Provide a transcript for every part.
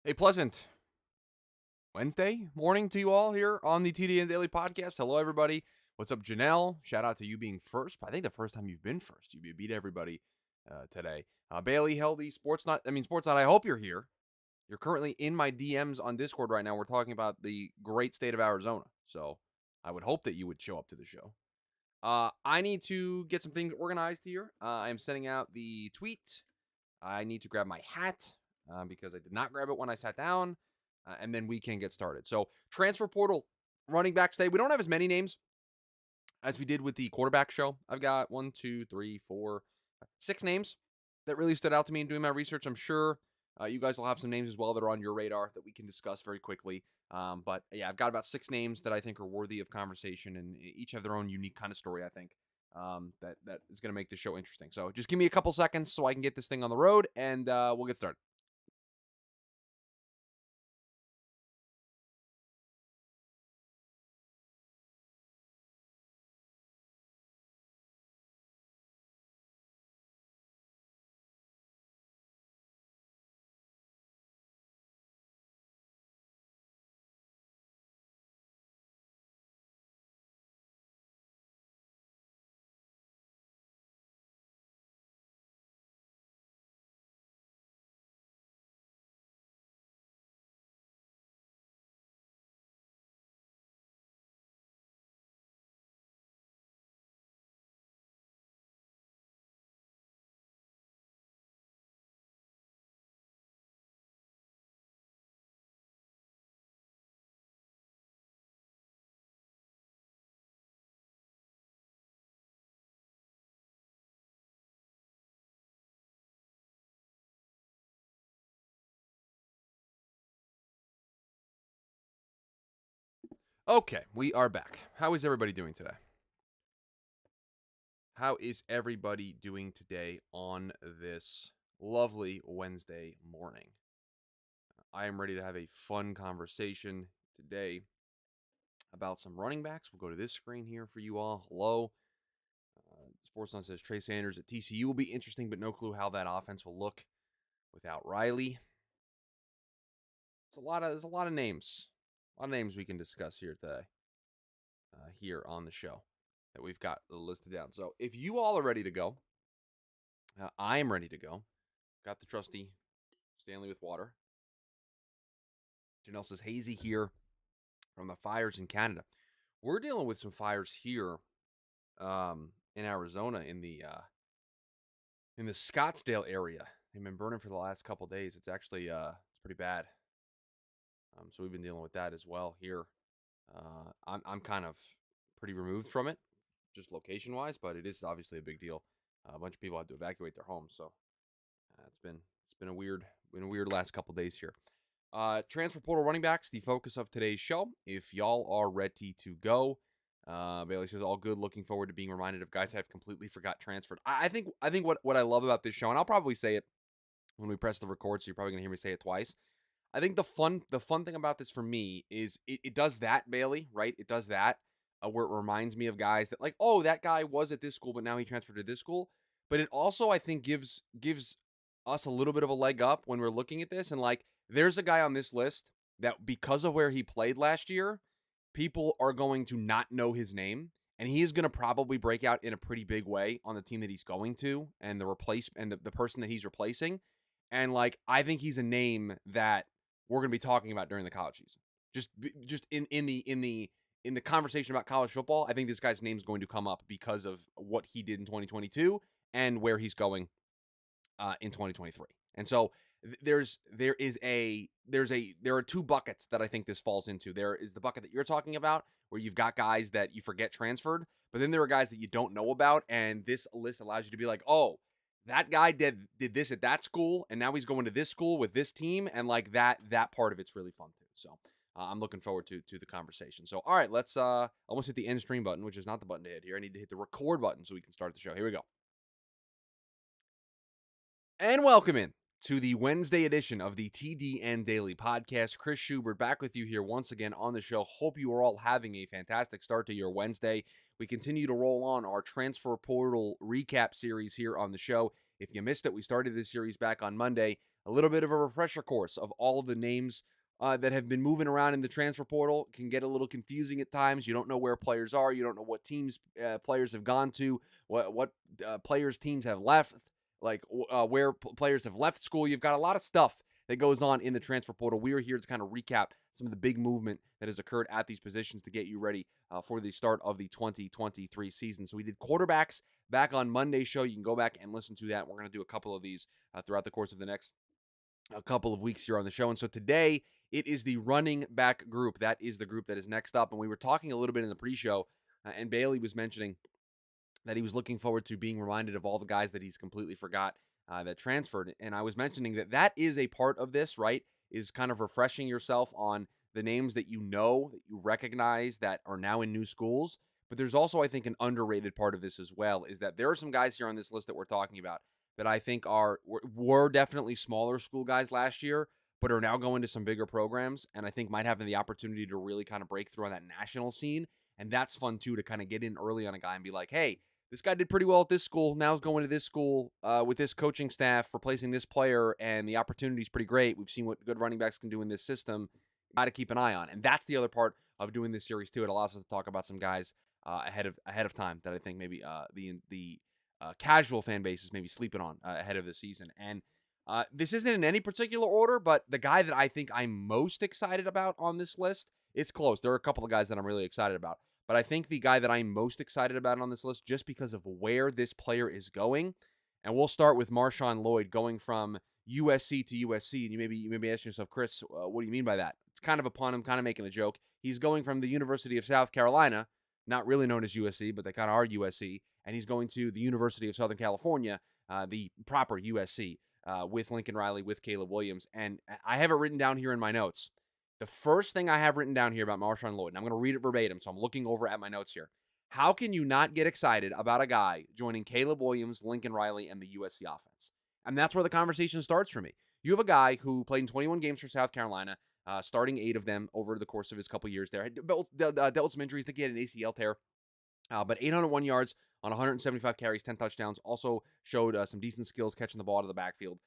A pleasant Wednesday morning to you all here on the TDN Daily podcast. Hello, everybody. What's up, Janelle? Shout out to you being first. I think the first time you've been first. You beat everybody today. Bailey, Heldy, Sportsline. I hope you're here. You're currently in my DMs on Discord right now. We're talking about the great state of Arizona. So I would hope that you would show up to the show. I need to get some things organized here. I am sending out the tweet. I need to grab my hat because I did not grab it when I sat down. And then we can get started. So transfer portal running backs today. We don't have as many names as we did with the quarterback show. I've got 6 names that really stood out to me in doing my research. I'm sure you guys will have some names as well that are on your radar that we can discuss very quickly. But yeah, I've got about 6 names that I think are worthy of conversation, and each have their own unique kind of story, I think, that is going to make the show interesting. So just give me a couple seconds so I can get this thing on the road, and we'll get started. Okay, we are back. How is everybody doing today? How is everybody doing today on this lovely Wednesday morning? I am ready to have a fun conversation today about some running backs. We'll go to this screen here for you all. Hello. Sportsline says Trey Sanders at TCU will be interesting, but no clue how that offense will look without Riley. There's a lot of names. A lot of names we can discuss here today, here on the show that we've got listed down. So if you all are ready to go, I am ready to go. Got the trusty Stanley with water. Janelle says hazy here from the fires in Canada. We're dealing with some fires here in Arizona in the Scottsdale area. They've been burning for the last couple days. It's actually it's pretty bad. So we've been dealing with that as well here. I'm kind of pretty removed from it, just location wise, but it is obviously a big deal. A bunch of people had to evacuate their homes, so it's been a weird last couple days here. Transfer portal running backs, the focus of today's show. If y'all are ready to go, Bailey says all good. Looking forward to being reminded of guys I've completely forgot transferred. I think what I love about this show, and I'll probably say it when we press the record, so you're probably gonna hear me say it twice. I think the fun thing about this for me is it does that, Bailey, right? It does that where it reminds me of guys that, like, oh, that guy was at this school, but now he transferred to this school. But it also, I think, gives us a little bit of a leg up when we're looking at this. And, like, there's a guy on this list that because of where he played last year, people are going to not know his name. And he is going to probably break out in a pretty big way on the team that he's going to and the person that he's replacing. And, like, I think he's a name that we're going to be talking about during the college season. Just in the conversation about college football, I think this guy's name is going to come up because of what he did in 2022 and where he's going in 2023. And so there are 2 buckets that I think this falls into. There is the bucket that you're talking about, where you've got guys that you forget transferred, but then there are guys that you don't know about, and this list allows you to be like, oh, that guy did this at that school, and now he's going to this school with this team, and like that part of it's really fun too. So I'm looking forward to the conversation. So all right, let's almost hit the end stream button, which is not the button to hit here. I need to hit the record button so we can start the show. Here we go. And welcome in to the Wednesday edition of the TDN Daily podcast. Chris Schubert back with you here once again on the show. Hope you are all having a fantastic start to your Wednesday. We continue to roll on our transfer portal recap series here on the show. If you missed it, we started this series back on Monday, a little bit of a refresher course of all of the names that have been moving around in the transfer portal. It can get a little confusing at times. You don't know where players are. You don't know what teams players have gone to, what players teams have left, like where players have left school. You've got a lot of stuff that goes on in the transfer portal. We are here to kind of recap some of the big movement that has occurred at these positions to get you ready for the start of the 2023 season. So we did quarterbacks back on Monday's show. You can go back and listen to that. We're going to do a couple of these throughout the course of the next a couple of weeks here on the show. And so today it is the running back group. That is the group that is next up. And we were talking a little bit in the pre-show, and Bailey was mentioning that he was looking forward to being reminded of all the guys that he's completely forgot that transferred. And I was mentioning that that is a part of this, right? Is kind of refreshing yourself on the names that you know, that you recognize that are now in new schools. But there's also, I think, an underrated part of this as well, is that there are some guys here on this list that we're talking about that I think were definitely smaller school guys last year, but are now going to some bigger programs, and I think might have the opportunity to really kind of break through on that national scene. And that's fun too, to kind of get in early on a guy and be like, hey, this guy did pretty well at this school. Now he's going to this school with this coaching staff, replacing this player, and the opportunity is pretty great. We've seen what good running backs can do in this system. Got to keep an eye on, and that's the other part of doing this series too. It allows us to talk about some guys ahead of time that I think maybe the casual fan base is maybe sleeping on ahead of the season. And this isn't in any particular order, but the guy that I think I'm most excited about on this list, it's close. There are a couple of guys that I'm really excited about. But I think the guy that I'm most excited about on this list, just because of where this player is going, and we'll start with Marshawn Lloyd going from USC to USC. And you may be asking yourself, Chris, what do you mean by that? It's kind of a pun. I'm kind of making a joke. He's going from the University of South Carolina, not really known as USC, but they kind of are USC, and he's going to the University of Southern California, the proper USC, with Lincoln Riley, with Caleb Williams. And I have it written down here in my notes. The first thing I have written down here about Marshawn Lloyd, and I'm going to read it verbatim, so I'm looking over at my notes here. How can you not get excited about a guy joining Caleb Williams, Lincoln Riley, and the USC offense? And that's where the conversation starts for me. You have a guy who played in 21 games for South Carolina, starting 8 of them over the course of his couple years there. Dealt with some injuries. I think he had an ACL tear. But 801 yards on 175 carries, 10 touchdowns. Also showed some decent skills catching the ball out of the backfield.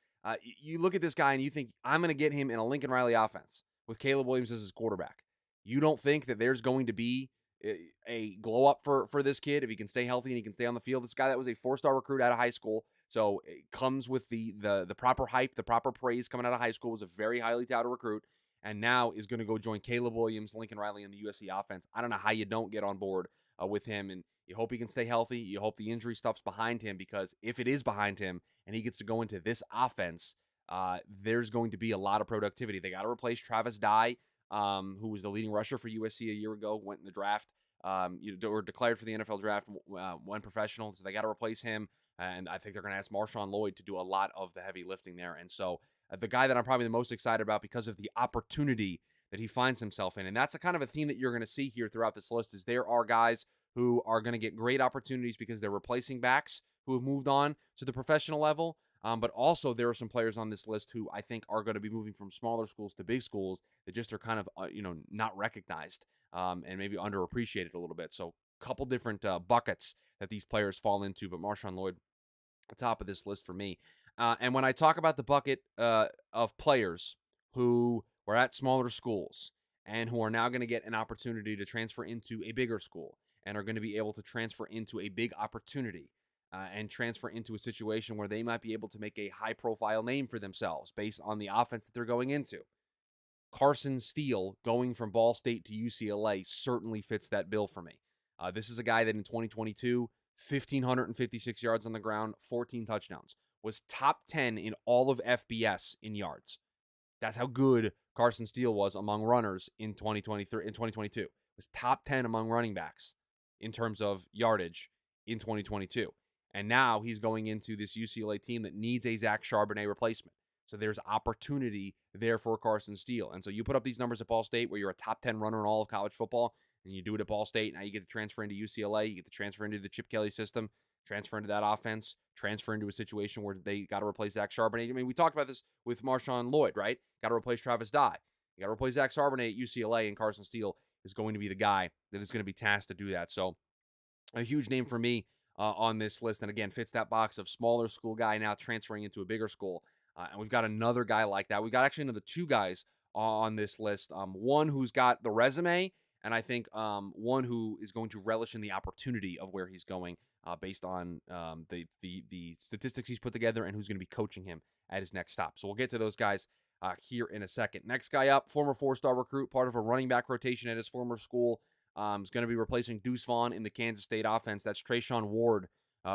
You look at this guy and you think, I'm going to get him in a Lincoln Riley offense with Caleb Williams as his quarterback. You don't think that there's going to be a glow up for this kid if he can stay healthy and he can stay on the field. This guy that was a 4-star recruit out of high school, so it comes with the proper hype, the proper praise coming out of high school, was a very highly touted recruit, and now is going to go join Caleb Williams, Lincoln Riley, and the USC offense. I don't know how you don't get on board with him, and you hope he can stay healthy. You hope the injury stuff's behind him, because if it is behind him and he gets to go into this offense, there's going to be a lot of productivity. They got to replace Travis Dye, who was the leading rusher for USC a year ago, went in the draft, or declared for the NFL draft, went professional, so they got to replace him. And I think they're going to ask Marshawn Lloyd to do a lot of the heavy lifting there. And so the guy that I'm probably the most excited about because of the opportunity that he finds himself in, and that's a kind of a theme that you're going to see here throughout this list, is there are guys who are going to get great opportunities because they're replacing backs who have moved on to the professional level. But also there are some players on this list who I think are going to be moving from smaller schools to big schools that just are kind of, not recognized and maybe underappreciated a little bit. So a couple different buckets that these players fall into, but Marshawn Lloyd, the top of this list for me. And when I talk about the bucket of players who were at smaller schools and who are now going to get an opportunity to transfer into a bigger school and are going to be able to transfer into a big opportunity, and transfer into a situation where they might be able to make a high-profile name for themselves based on the offense that they're going into. Carson Steele going from Ball State to UCLA certainly fits that bill for me. This is a guy that in 2022, 1,556 yards on the ground, 14 touchdowns, was top 10 in all of FBS in yards. That's how good Carson Steele was among runners in 2022. Was top 10 among running backs in terms of yardage in 2022. And now he's going into this UCLA team that needs a Zach Charbonnet replacement. So there's opportunity there for Carson Steele. And so you put up these numbers at Ball State where you're a top 10 runner in all of college football, and you do it at Ball State. Now you get to transfer into UCLA. You get to transfer into the Chip Kelly system, transfer into that offense, transfer into a situation where they got to replace Zach Charbonnet. I mean, we talked about this with Marshawn Lloyd, right? Got to replace Travis Dye. You got to replace Zach Charbonnet at UCLA, and Carson Steele is going to be the guy that is going to be tasked to do that. So a huge name for me on this list, and again, fits that box of smaller school guy now transferring into a bigger school. And we've got another guy like that. We've got actually another two guys on this list. One who's got the resume, and I think one who is going to relish in the opportunity of where he's going based on the statistics he's put together and who's going to be coaching him at his next stop. So we'll get to those guys here in a second. Next guy up, former four-star recruit, part of a running back rotation at his former school. Is going to be replacing Deuce Vaughn in the Kansas State offense. That's Treshaun Ward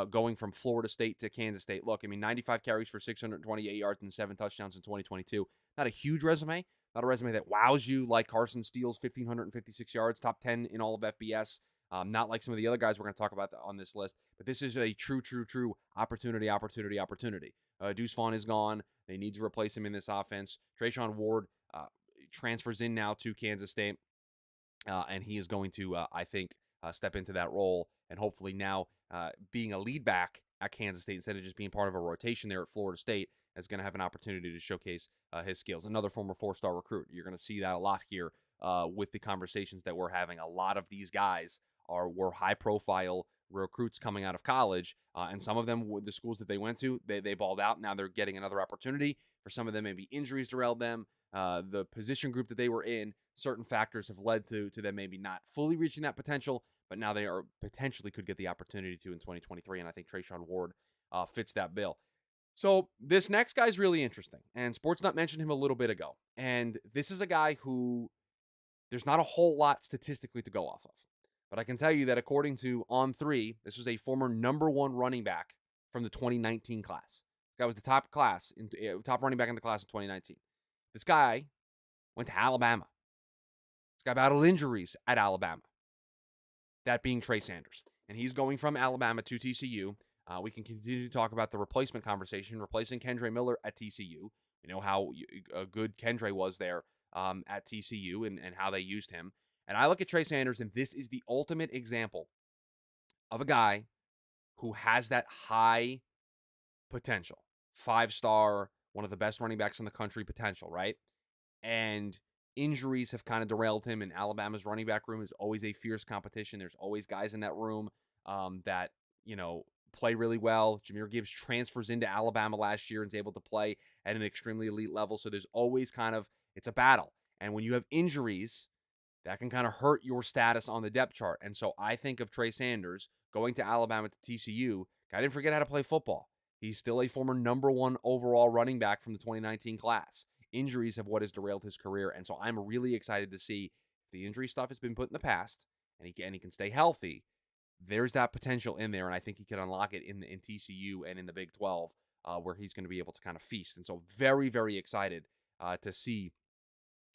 going from Florida State to Kansas State. Look, I mean, 95 carries for 628 yards and 7 touchdowns in 2022. Not a huge resume. Not a resume that wows you like Carson Steele's 1,556 yards, top 10 in all of FBS. Not like some of the other guys we're going to talk about on this list. But this is a true opportunity. Deuce Vaughn is gone. They need to replace him in this offense. Treshaun Ward transfers in now to Kansas State. And he is going to, I think, step into that role and hopefully now being a lead back at Kansas State instead of just being part of a rotation there at Florida State is going to have an opportunity to showcase his skills. Another former four-star recruit. You're going to see that a lot here with the conversations that we're having. A lot of these guys were high-profile recruits coming out of college, and some of them, the schools that they went to, they balled out. Now they're getting another opportunity. For some of them, maybe injuries derailed them. The position group that they were in, certain factors have led to them maybe not fully reaching that potential, but now they are potentially could get the opportunity to in 2023, and I think Treshaun Ward fits that bill. So this next guy is really interesting, and Sportsnut mentioned him a little bit ago, and this is a guy who there's not a whole lot statistically to go off of, but I can tell you that according to On3, this was a former number 1 running back from the 2019 class. This guy was the top running back in the class in 2019. This guy went to Alabama. This guy battled injuries at Alabama. That being Trey Sanders. And he's going from Alabama to TCU. We can continue to talk about the replacement conversation, replacing Kendre Miller at TCU. You know how good Kendre was there at TCU and how they used him. And I look at Trey Sanders, and this is the ultimate example of a guy who has that high potential. 5-star, one of the best running backs in the country potential, right? And injuries have kind of derailed him, and Alabama's running back room is always a fierce competition. There's always guys in that room that, play really well. Jahmyr Gibbs transfers into Alabama last year and is able to play at an extremely elite level. So there's always it's a battle. And when you have injuries, that can kind of hurt your status on the depth chart. And so I think of Trey Sanders going to Alabama to TCU. Guy didn't forget how to play football. He's still a former number 1 overall running back from the 2019 class. Injuries have what has derailed his career. And so I'm really excited to see if the injury stuff has been put in the past and he can stay healthy. There's that potential in there, and I think he can unlock it in TCU and in the Big 12 where he's going to be able to kind of feast. And so very, very excited to see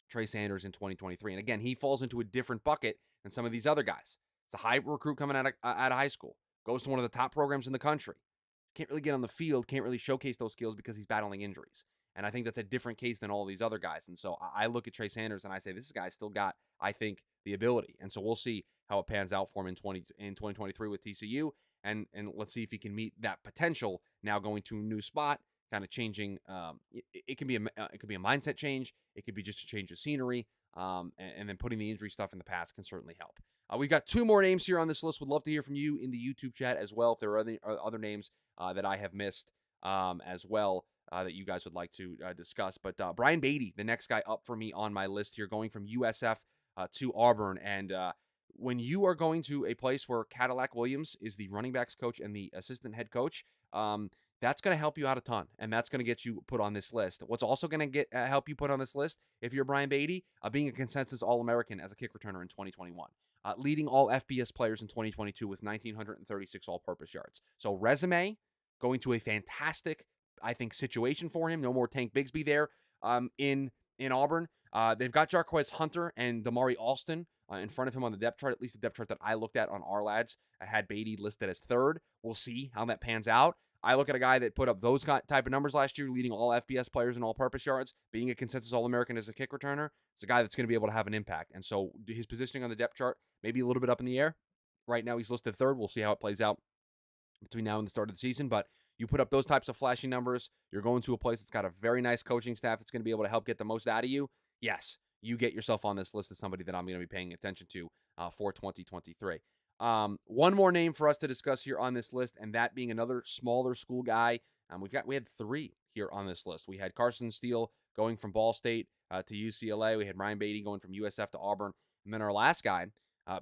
Trey Sanders in 2023. And again, he falls into a different bucket than some of these other guys. It's a high recruit coming out of high school, goes to one of the top programs in the country. Can't really get on the field, can't really showcase those skills because he's battling injuries. And I think that's a different case than all these other guys. And so I look at Trey Sanders and I say, this guy's still got, I think, the ability. And so we'll see how it pans out for him in 2023 with TCU. And let's see if he can meet that potential now going to a new spot, kind of changing. It can be a mindset change. It could be just a change of scenery. And then putting the injury stuff in the past can certainly help. We've got 2 more names here on this list. Would love to hear from you in the YouTube chat as well. If there are other names that I have missed as well that you guys would like to discuss. But Brian Beatty, the next guy up for me on my list here, going from USF to Auburn. And when you are going to a place where Cadillac Williams is the running backs coach and the assistant head coach, that's going to help you out a ton, and that's going to get you put on this list. What's also going to help you put on this list, if you're Brian Beatty, being a consensus All-American as a kick returner in 2021, leading all FBS players in 2022 with 1,936 all-purpose yards. So resume, going to a fantastic, I think, situation for him. No more Tank Bigsby there in Auburn. They've got Jarquez Hunter and Damari Alston in front of him on the depth chart, at least the depth chart that I looked at on our lads. I had Beatty listed as 3rd. We'll see how that pans out. I look at a guy that put up those type of numbers last year, leading all FBS players in all-purpose yards, being a consensus All-American as a kick returner. It's a guy that's going to be able to have an impact. And so his positioning on the depth chart, maybe a little bit up in the air. Right now he's listed 3rd. We'll see how it plays out between now and the start of the season. But you put up those types of flashy numbers, you're going to a place that's got a very nice coaching staff that's going to be able to help get the most out of you. Yes, you get yourself on this list as somebody that I'm going to be paying attention to for 2023. One more name for us to discuss here on this list, and that being another smaller school guy. We had 3 here on this list. We had Carson Steele going from Ball State to UCLA. We had Ryan Beatty going from USF to Auburn. And then our last guy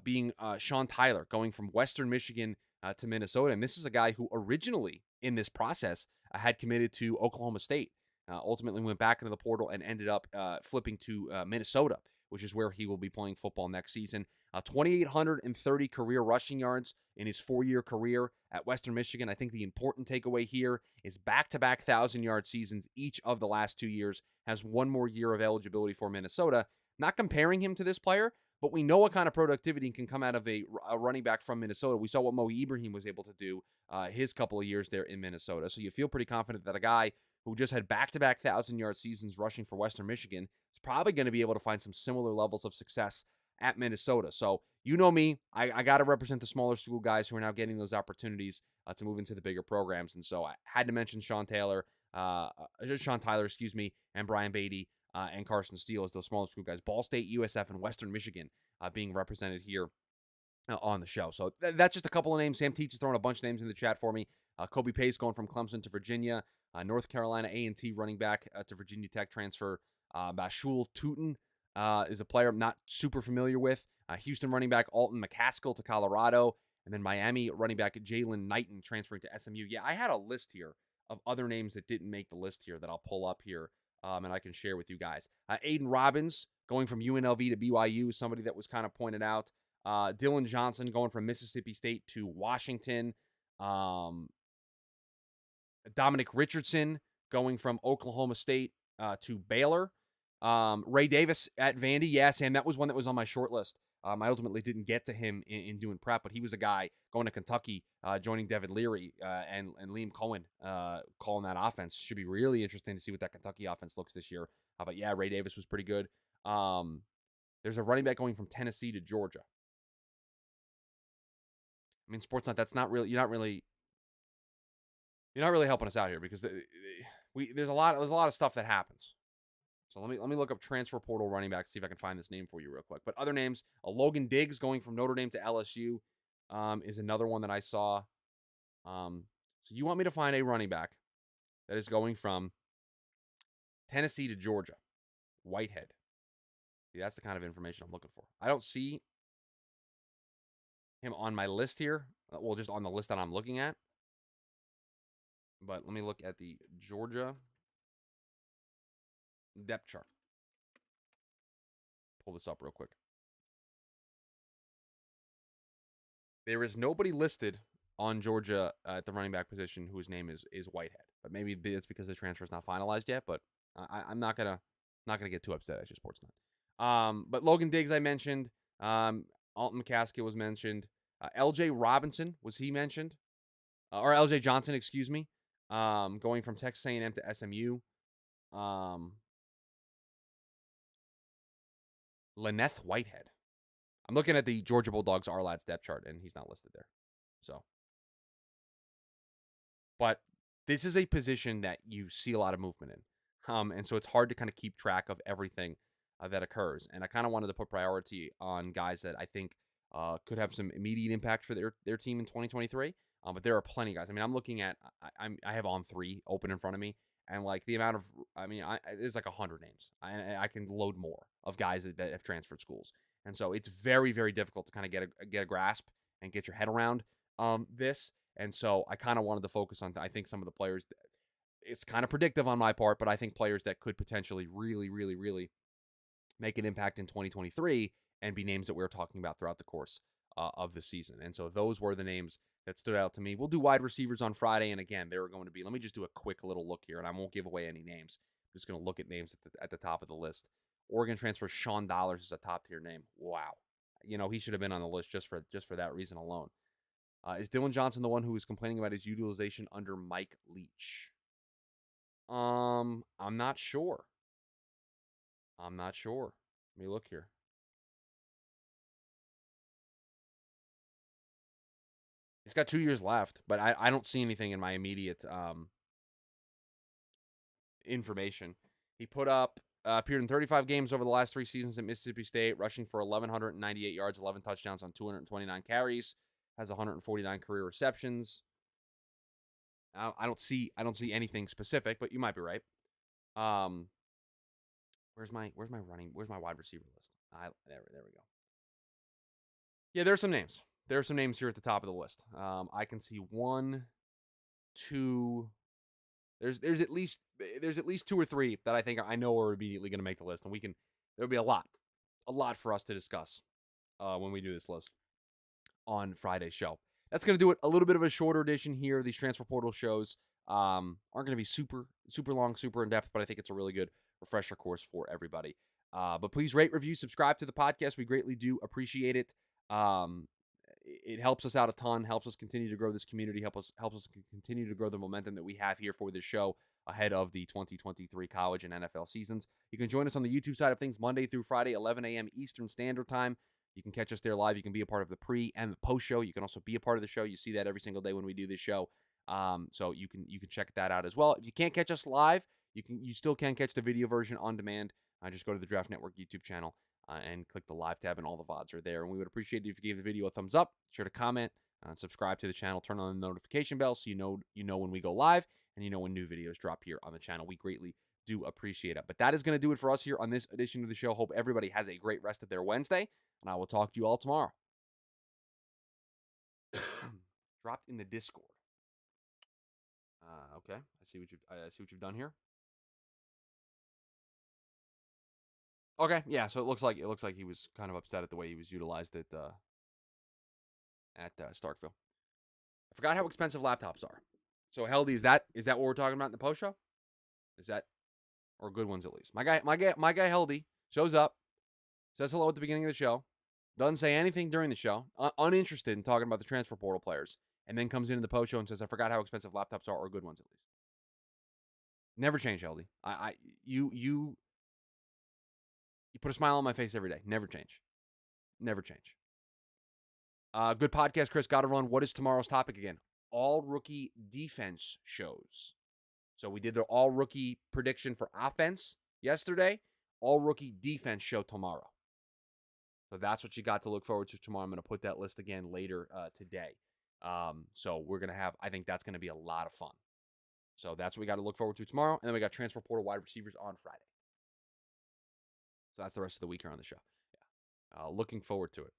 being Sean Tyler going from Western Michigan to Minnesota. And this is a guy who originally in this process had committed to Oklahoma State. Ultimately went back into the portal and ended up flipping to Minnesota, which is where he will be playing football next season. 2,830 career rushing yards in his 4-year career at Western Michigan. I think the important takeaway here is back-to-back 1,000-yard seasons each of the last 2 years. Has one more year of eligibility for Minnesota. Not comparing him to this player, but we know what kind of productivity can come out of a running back from Minnesota. We saw what Mo Ibrahim was able to do his couple of years there in Minnesota. So you feel pretty confident that a guy who just had back-to-back 1,000-yard seasons rushing for Western Michigan is probably going to be able to find some similar levels of success at Minnesota. So you know me, I got to represent the smaller school guys who are now getting those opportunities to move into the bigger programs. And so I had to mention Sean Tyler, and Brian Beatty and Carson Steele as those smaller school guys. Ball State, USF, and Western Michigan being represented here on the show. So that's just a couple of names. Sam Teach is throwing a bunch of names in the chat for me. Kobe Pace going from Clemson to Virginia. North Carolina A&T running back to Virginia Tech transfer. Bashul Tutin is a player I'm not super familiar with. Houston running back Alton McCaskill to Colorado. And then Miami running back Jalen Knighton transferring to SMU. Yeah, I had a list here of other names that didn't make the list here that I'll pull up here and I can share with you guys. Aiden Robbins going from UNLV to BYU, somebody that was kind of pointed out. Dylan Johnson going from Mississippi State to Washington. Dominic Richardson going from Oklahoma State to Baylor. Ray Davis at Vandy. Yeah, Sam, that was one that was on my short list. I ultimately didn't get to him in doing prep, but he was a guy going to Kentucky, joining Devin Leary and Liam Cohen calling that offense. Should be really interesting to see what that Kentucky offense looks this year. But yeah, Ray Davis was pretty good. There's a running back going from Tennessee to Georgia. I mean, Sportsline, that's not really, you're not really helping us out here because there's a lot of stuff that happens. So let me look up transfer portal running back, see if I can find this name for you real quick. But other names, Logan Diggs going from Notre Dame to LSU is another one that I saw. So you want me to find a running back that is going from Tennessee to Georgia, Whitehead. See, that's the kind of information I'm looking for. I don't see him on my list here. Well, just on the list that I'm looking at. But let me look at the Georgia depth chart. Pull this up real quick. There is nobody listed on Georgia at the running back position whose name is Whitehead. But maybe it's because the transfer is not finalized yet. But I'm not gonna get too upset at your Sportsline. But Logan Diggs I mentioned. Alton McCaskill was mentioned. L.J. Robinson, was he mentioned? Or L.J. Johnson, excuse me. Going from Texas A&M to SMU. Lynette Whitehead. I'm looking at the Georgia Bulldogs RLADS depth chart, and he's not listed there. So, but this is a position that you see a lot of movement in. And so it's hard to kind of keep track of everything that occurs. And I kind of wanted to put priority on guys that I think could have some immediate impact for their team in 2023. But there are plenty of guys. I mean, I'm looking at, I have On 3 open in front of me. And like the amount of, there's like 100 names. I can load more of guys that have transferred schools. And so it's very, very difficult to kind of get a grasp and get your head around this. And so I kind of wanted to focus on, I think, some of the players. It's kind of predictive on my part, but I think players that could potentially really, really, really make an impact in 2023 and be names that we're talking about throughout the course of the season. And so those were the names that stood out to me. We'll do wide receivers on Friday. And again, there are going to be, let me just do a quick little look here, and I won't give away any names. I'm just going to look at names at the top of the list. Oregon transfer Sean Dollars is a top tier name. Wow. He should have been on the list just for that reason alone. Is Dylan Johnson the one who was complaining about his utilization under Mike Leach? I'm not sure. Let me look here. He's got 2 years left, but I don't see anything in my immediate information. He appeared in 35 games over the last 3 seasons at Mississippi State, rushing for 1,198 yards, 11 touchdowns on 229 carries, has 149 career receptions. I don't see anything specific, but you might be right. Where's my wide receiver list? There we go. Yeah, there's some names. There are some names here at the top of the list. I can see one, two. There's at least two or three that I think I know are immediately going to make the list, and there'll be a lot for us to discuss when we do this list on Friday's show. That's going to do it. A little bit of a shorter edition here. These transfer portal shows aren't going to be super long, super in depth, but I think it's a really good refresher course for everybody. But please rate, review, subscribe to the podcast. We greatly do appreciate it. It helps us out a ton, helps us continue to grow this community, helps us continue to grow the momentum that we have here for this show ahead of the 2023 college and NFL seasons. You can join us on the YouTube side of things Monday through Friday, 11 a.m. Eastern Standard Time. You can catch us there live. You can be a part of the pre and the post show. You can also be a part of the show. You see that every single day when we do this show. So you can check that out as well. If you can't catch us live, you still can catch the video version on demand. Just go to the Draft Network YouTube channel and click the live tab, and all the VODs are there. And we would appreciate it if you gave the video a thumbs up, share to comment, subscribe to the channel, turn on the notification bell so you know when we go live and you know when new videos drop here on the channel. We greatly do appreciate it. But that is going to do it for us here on this edition of the show. Hope everybody has a great rest of their Wednesday, and I will talk to you all tomorrow. Dropped in the Discord. Okay, I see what you've done here. Okay, yeah. So it looks like he was kind of upset at the way he was utilized at Starkville. I forgot how expensive laptops are. So Heldy, is that what we're talking about in the post show? Is that, or good ones at least? My guy Heldy shows up, says hello at the beginning of the show, doesn't say anything during the show, uninterested in talking about the transfer portal players, and then comes into the post show and says, "I forgot how expensive laptops are, or good ones at least." Never change, Heldy. You put a smile on my face every day. Never change. Never change. Good podcast, Chris. Got to run. What is tomorrow's topic again? All rookie defense shows. So we did the all rookie prediction for offense yesterday. All rookie defense show tomorrow. So that's what you got to look forward to tomorrow. I'm going to put that list again later today. So we're going to have, I think that's going to be a lot of fun. So that's what we got to look forward to tomorrow. And then we got transfer portal wide receivers on Friday. So that's the rest of the week here on the show. Yeah. Looking forward to it.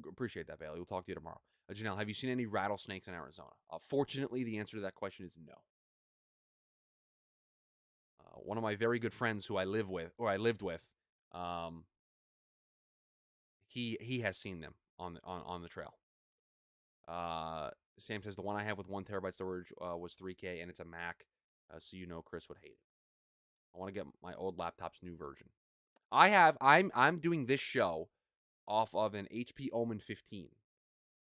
Appreciate that, Bailey. We'll talk to you tomorrow. Janelle, have you seen any rattlesnakes in Arizona? Fortunately, the answer to that question is no. One of my very good friends who I lived with, he has seen them on the trail. Sam says the one I have with 1 terabyte storage was $3K, and it's a Mac, so Chris would hate it. I want to get my old laptop's new version. I'm doing this show off of an HP Omen 15.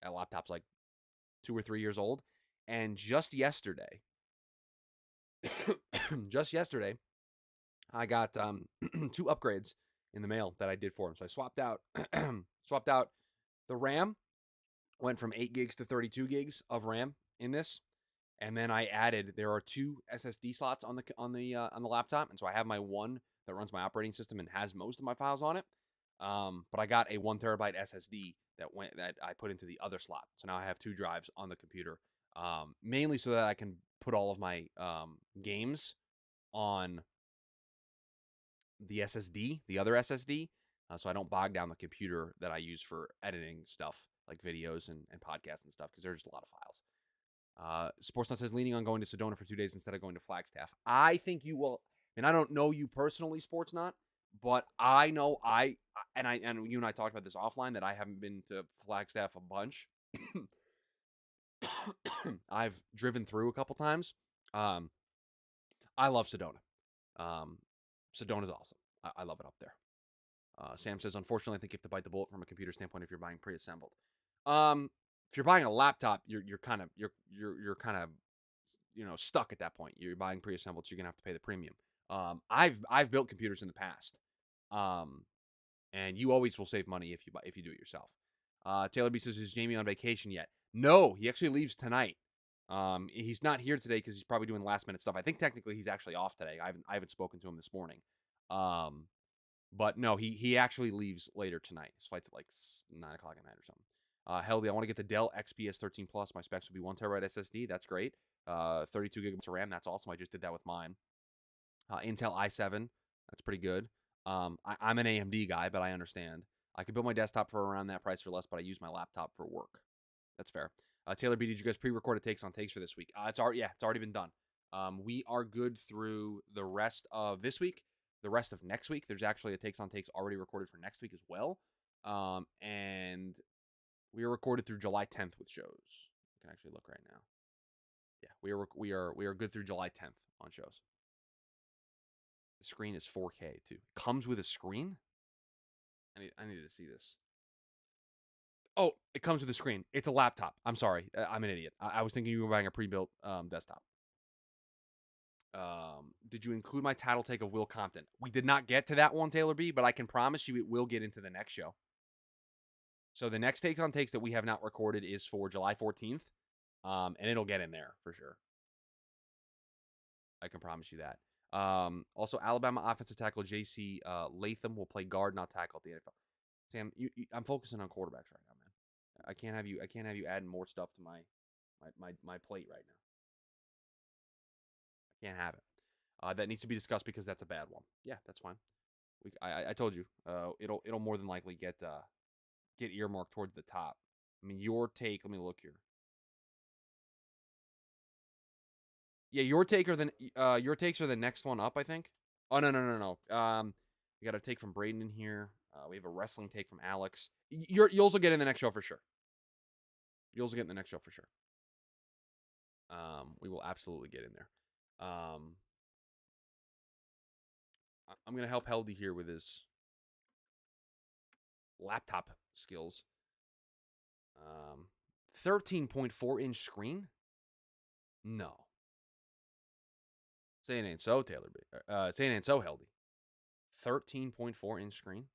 That laptop's like 2 or 3 years old, and just yesterday, I got 2 upgrades in the mail that I did for him. So I swapped out the RAM, went from 8 gigs to 32 gigs of RAM in this, and then I added, there are 2 SSD slots on the laptop, and so I have my one that runs my operating system and has most of my files on it. But I got a 1 terabyte SSD that I put into the other slot. So now I have 2 drives on the computer, mainly so that I can put all of my games on the SSD, the other SSD, so I don't bog down the computer that I use for editing stuff like videos and podcasts and stuff, because there's just a lot of files. Sportsline says leaning on going to Sedona for 2 days instead of going to Flagstaff. I think you will, and I don't know you personally, Sportsnot, but I know and you and I talked about this offline, that I haven't been to Flagstaff a bunch. I've driven through a couple times. I love Sedona. Sedona's awesome. I love it up there. Sam says, unfortunately, I think you have to bite the bullet from a computer standpoint if you're buying pre-assembled. If you're buying a laptop, you're kind of stuck at that point. You're buying pre-assembled, so you're gonna have to pay the premium. I've built computers in the past, and you always will save money if you do it yourself. Taylor B says, is Jamie on vacation yet? No, he actually leaves tonight. He's not here today because he's probably doing last minute stuff. I think technically he's actually off today. I haven't spoken to him this morning. But no, he actually leaves later tonight. His flight's at like 9 o'clock at night or something. Healthy, I want to get the Dell XPS 13 Plus. My specs would be 1 terabyte SSD. That's great. 32 gigabytes of RAM. That's awesome. I just did that with mine. Intel i7. That's pretty good. I'm an AMD guy, but I understand. I could build my desktop for around that price or less, but I use my laptop for work. That's fair. Taylor B, did you guys pre-recorded takes on takes for this week? It's already been done. We are good through the rest of this week, the rest of next week. There's actually a takes on takes already recorded for next week as well. And we are recorded through July 10th with shows. I can actually look right now. Yeah, we are good through July 10th on shows. The screen is 4K too. Comes with a screen? I need to see this. Oh, it comes with a screen. It's a laptop. I'm sorry. I'm an idiot. I was thinking you were buying a pre-built desktop. Did you include my title take of Will Compton? We did not get to that one, Taylor B, but I can promise you it will get into the next show. So the next takes on takes that we have not recorded is for July 14th, and it'll get in there for sure. I can promise you that. Also, Alabama offensive tackle J.C. Latham will play guard, not tackle at the NFL. Sam, I'm focusing on quarterbacks right now, man. I can't have you adding more stuff to my plate right now. I can't have it. That needs to be discussed because that's a bad one. Yeah, that's fine. I told you. It'll more than likely get earmarked towards the top. I mean, your take. Let me look here. Yeah, your takes are the next one up, I think. Oh no. We got a take from Braden in here. We have a wrestling take from Alex. You'll also get in the next show for sure. You'll also get in the next show for sure. We will absolutely get in there. I'm gonna help Heldy here with his laptop skills. 13.4-inch screen? No. Saying ain't so, Taylor B. Saying ain't so, Heldy. 13.4-inch screen?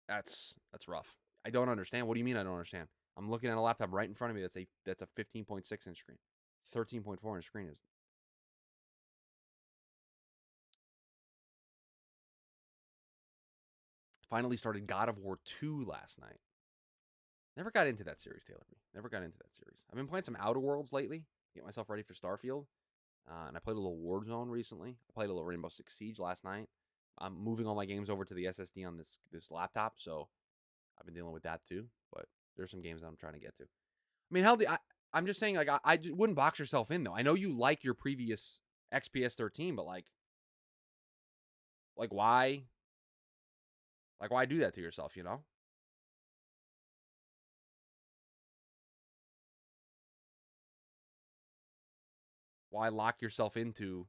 That's rough. I don't understand. What do you mean I don't understand? I'm looking at a laptop right in front of me that's a 15.6-inch screen. 13.4-inch screen is. Finally started God of War 2 last night. Never got into that series, Taylor. Never got into that series. I've been playing some Outer Worlds lately. Get myself ready for Starfield. And I played a little Warzone recently. I played a little Rainbow Six Siege last night. I'm moving all my games over to the SSD on this laptop, so I've been dealing with that too. But there's some games that I'm trying to get to. I mean, I'm just saying, like, I wouldn't box yourself in, though. I know you like your previous XPS 13, but like why? Like, why do that to yourself, you know? Why lock yourself into?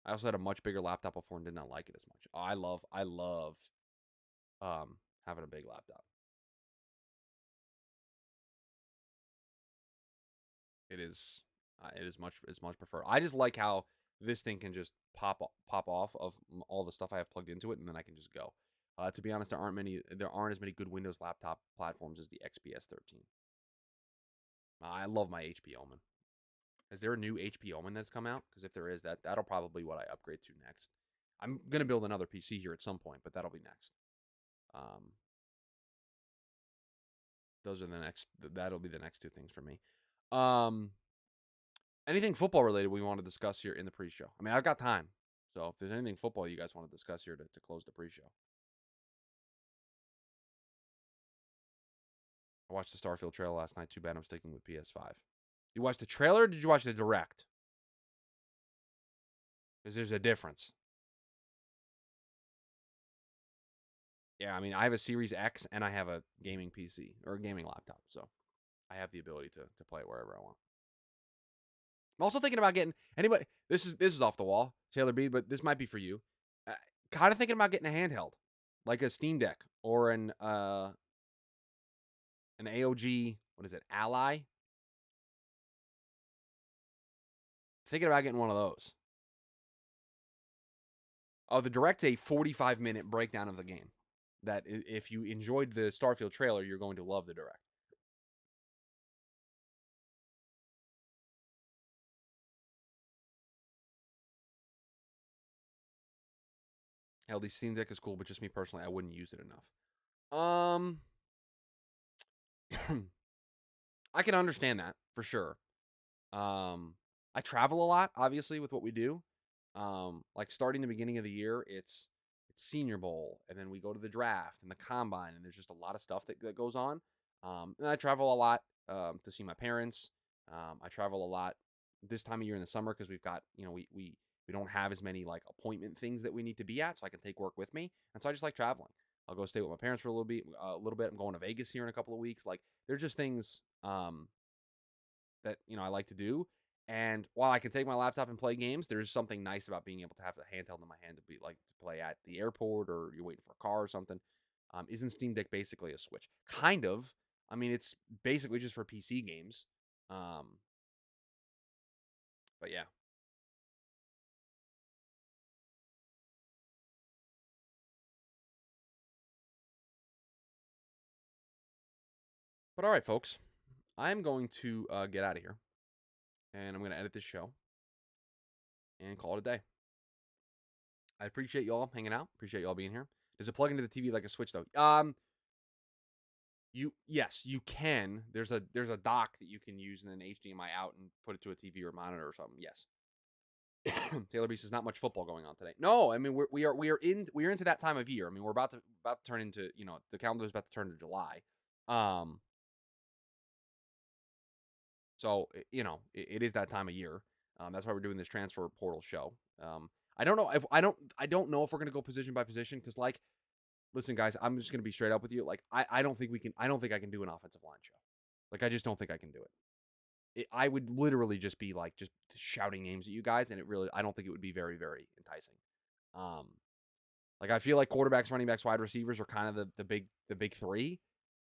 I also had a much bigger laptop before and did not like it as much. Oh, I love having a big laptop. It's much preferred. I just like how this thing can just pop off of all the stuff I have plugged into it, and then I can just go. To be honest, there aren't as many good Windows laptop platforms as the XPS 13. I love my HP Omen. Is there a new HP Omen that's come out? Because if there is, that'll probably be what I upgrade to next. I'm gonna build another PC here at some point, but that'll be next. Those are the next. That'll be the next two things for me. Anything football related we want to discuss here in the pre-show? I mean, I've got time, so if there's anything football you guys want to discuss here to close the pre-show. I watched the Starfield trailer last night. Too bad I'm sticking with PS5. You watched the trailer or did you watch the direct? Because there's a difference. Yeah, I mean, I have a Series X and I have a gaming PC or a gaming laptop, so I have the ability to play it wherever I want. I'm also thinking about getting anybody. This is off the wall, Taylor B, but this might be for you. Kind of thinking about getting a handheld, like a Steam Deck or an AOG. What is it? Ally. Thinking about getting one of those. Oh, the Direct's a 45-minute breakdown of the game. That if you enjoyed the Starfield trailer, you're going to love the Direct. Hell, the Steam Deck is cool, but just me personally, I wouldn't use it enough. Um, I can understand that for sure. I travel a lot, obviously, with what we do. Like starting the beginning of the year, it's Senior Bowl, and then we go to the draft and the combine, and there's just a lot of stuff that goes on. And I travel a lot to see my parents. I travel a lot this time of year in the summer because we've got we don't have as many like appointment things that we need to be at, so I can take work with me, and so I just like traveling. I'll go stay with my parents for a little bit. I'm going to Vegas here in a couple of weeks. Like they're just things that I like to do. And while I can take my laptop and play games, there's something nice about being able to have the handheld in my hand to be like to play at the airport or you're waiting for a car or something. Isn't Steam Deck basically a Switch? Kind of. I mean, it's basically just for PC games. Um, but yeah. But all right, folks, I'm going to get out of here, and I'm going to edit this show and call it a day. I appreciate y'all hanging out. Appreciate y'all being here. Does it plug into the TV like a Switch though? Yes, you can. There's a dock that you can use and then HDMI out and put it to a TV or monitor or something. Yes. Taylor B says not much football going on today. No, I mean we are into that time of year. I mean we're about to turn into the calendar is about to turn to July. Um, so it is that time of year. That's why we're doing this transfer portal show. I don't know if I don't know if we're gonna go position by position because like listen, guys, I'm just gonna be straight up with you. Like, I don't think we can. I don't think I can do an offensive line show. Like, I just don't think I can do it. I would literally just be like just shouting names at you guys, and I don't think it would be very, very enticing. Um, like I feel like quarterbacks, running backs, wide receivers are kind of the big three,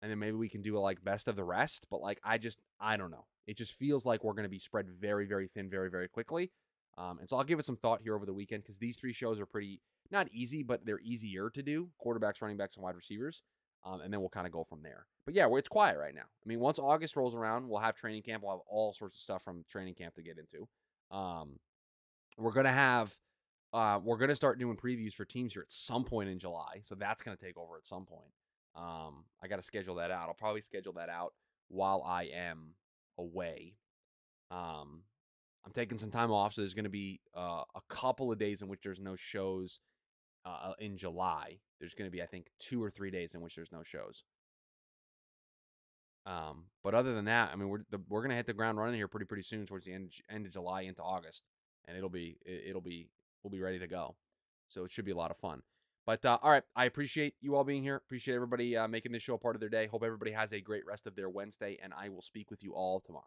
and then maybe we can do a like best of the rest. But like I don't know. It just feels like we're going to be spread very very thin very very quickly. And so I'll give it some thought here over the weekend because these three shows are pretty not easy, but they're easier to do: quarterbacks, running backs, and wide receivers. And then we'll kind of go from there. But yeah, it's quiet right now. I mean, once August rolls around, we'll have training camp. We'll have all sorts of stuff from training camp to get into. Um, we're gonna have we're gonna start doing previews for teams here at some point in July, so that's gonna take over at some point. I got to schedule that out. I'll probably schedule that out while I am away. Um, I'm taking some time off, so there's going to be a couple of days in which there's no shows in July. There's going to be, I think, 2 or 3 days in which there's no shows. But other than that, I mean, we're going to hit the ground running here pretty soon towards the end of July into August, and we'll be ready to go. So it should be a lot of fun. But all right, I appreciate you all being here. Appreciate everybody making this show a part of their day. Hope everybody has a great rest of their Wednesday, and I will speak with you all tomorrow.